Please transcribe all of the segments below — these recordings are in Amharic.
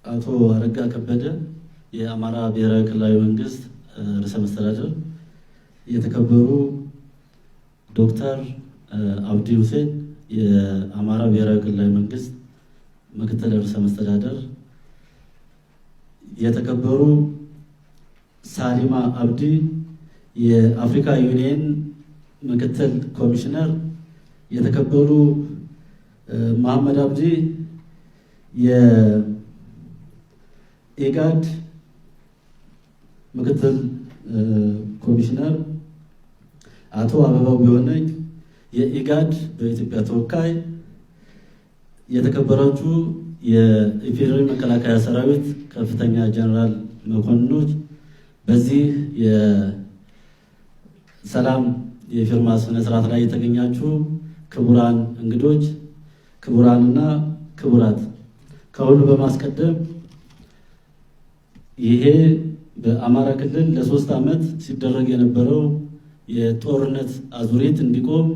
አቶ አረጋ ከበደ የአማራ ብሔራዊ ክልላዊ መንግስት ርዕሰ መስተዳድር፣ የተከበሩ ዶክተር አብዲ ሁሴን የአማራ ብሔራዊ ክልላዊ መንግስት ምክትል ርዕሰ መስተዳድር፣ የተከበሩ ሳሊማ አብዲ የአፍሪካ ዩኒየን ምክትል ኮሚሽነር፣ የተከበሩ መሐመድ አብዲ የኢጋድ ምክትል ኮሚሽነር፣ አቶ አበባው ቢሆነኝ የኢጋድ በኢትዮጵያ ተወካይ፣ የተከበራችሁ የኢፌዴሪ መከላከያ ሰራዊት ከፍተኛ ጀነራል መኮንኖች፣ በዚህ የሰላም የፊርማ ስነ ስርዓት ላይ የተገኛችሁ ክቡራን እንግዶች፣ ክቡራንና ክቡራት፣ ከሁሉ በማስቀደም ይሄ በአማራ ክልል ለ3 ዓመት ሲደረግ የነበረው የጦርነት አዙሪት እንዲቆም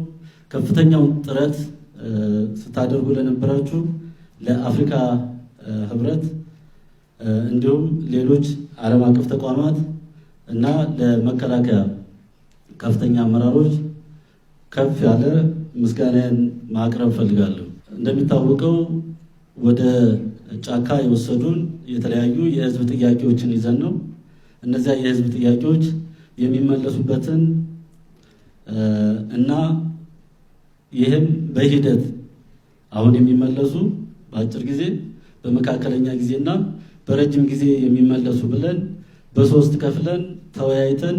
ከፍተኛውን ጥረት ስታደርጉ ለነበራችሁ ለአፍሪካ ህብረት እንዲሁም ሌሎች ዓለም አቀፍ ተቋማት እና ለመከላከያ ከፍተኛ አመራሮች ከፍ ያለ ምስጋናን ማቅረብ ፈልጋለሁ። እንደሚታወቀው ወደ ጫካ የወሰዱን የተለያዩ የህዝብ ጥያቄዎችን ይዘን ነው። እነዚያ የህዝብ ጥያቄዎች የሚመለሱበትን እና ይህም በሂደት አሁን የሚመለሱ በአጭር ጊዜ፣ በመካከለኛ ጊዜና በረጅም ጊዜ የሚመለሱ ብለን በ3 ከፍለን ተወያይተን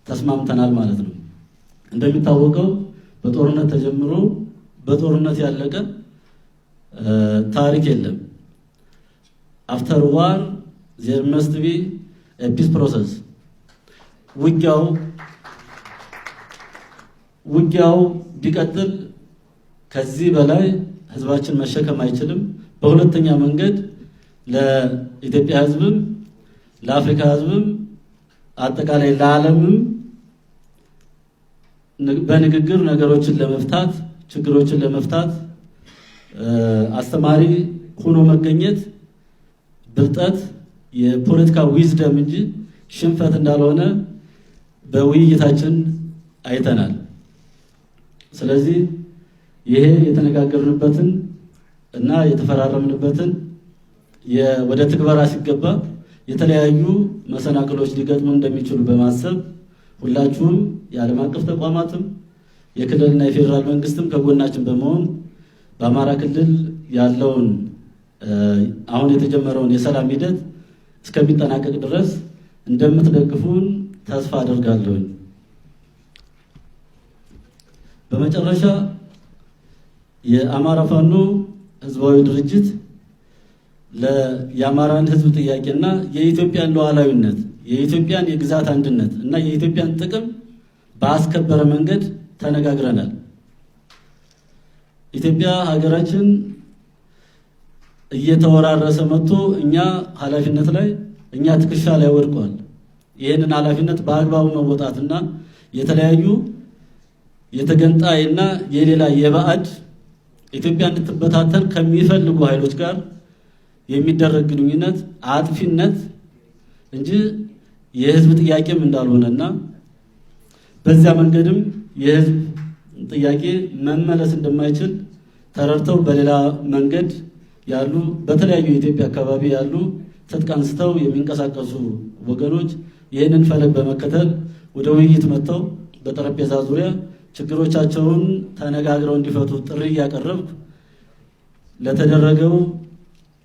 ተስማምተናል ማለት ነው። እንደሚታወቀው በጦርነት ተጀምሮ በጦርነት ያለቀ ታሪክ የለም። አፍተር ዋር there must be a peace process። ውጊያው ቢቀጥል ከዚህ በላይ ህዝባችን መሸከም አይችልም። በሁለተኛ መንገድ ለኢትዮጵያ ህዝብም ለአፍሪካ ህዝብም አጠቃላይ ለዓለምም በንግግር ነገሮችን ለመፍታት ችግሮችን ለመፍታት አስተማሪ ሆኖ መገኘት ብልጠት የፖለቲካ ዊዝደም እንጂ ሽንፈት እንዳልሆነ በውይይታችን አይተናል። ስለዚህ ይሄ የተነጋገርንበትን እና የተፈራረምንበትን ወደ ትግበራ ሲገባ የተለያዩ መሰናክሎች ሊገጥሙ እንደሚችሉ በማሰብ ሁላችሁም የዓለም አቀፍ ተቋማትም የክልልና የፌዴራል መንግስትም ከጎናችን በመሆን በአማራ ክልል ያለውን አሁን የተጀመረውን የሰላም ሂደት እስከሚጠናቀቅ ድረስ እንደምትደግፉን ተስፋ አደርጋለሁ። በመጨረሻ የአማራ ፋኖ ህዝባዊ ድርጅት የአማራን ህዝብ ጥያቄና የኢትዮጵያን ሉዓላዊነት፣ የኢትዮጵያን የግዛት አንድነት እና የኢትዮጵያን ጥቅም በአስከበረ መንገድ ተነጋግረናል። ኢትዮጵያ ሀገራችን እየተወራረሰ መጥቶ እኛ ኃላፊነት ላይ እኛ ትከሻ ላይ ወድቋል። ይህንን ኃላፊነት በአግባቡ መወጣትና የተለያዩ የተገንጣይና የሌላ የባዕድ ኢትዮጵያ እንድትበታተን ከሚፈልጉ ኃይሎች ጋር የሚደረግ ግንኙነት አጥፊነት እንጂ የህዝብ ጥያቄም እንዳልሆነና በዚያ መንገድም የህዝብ ጥያቄ መመለስ እንደማይችል ተረድተው በሌላ መንገድ ያሉ በተለያዩ የኢትዮጵያ አካባቢ ያሉ ትጥቅ አንስተው የሚንቀሳቀሱ ወገኖች ይህንን ፈለግ በመከተል ወደ ውይይት መጥተው በጠረጴዛ ዙሪያ ችግሮቻቸውን ተነጋግረው እንዲፈቱ ጥሪ እያቀረብኩ ለተደረገው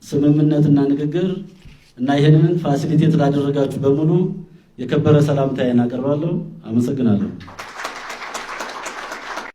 ስምምነትና ንግግር እና ይህንን ፋሲሊቴት ላደረጋችሁ በሙሉ የከበረ ሰላምታዬን አቀርባለሁ። አመሰግናለሁ።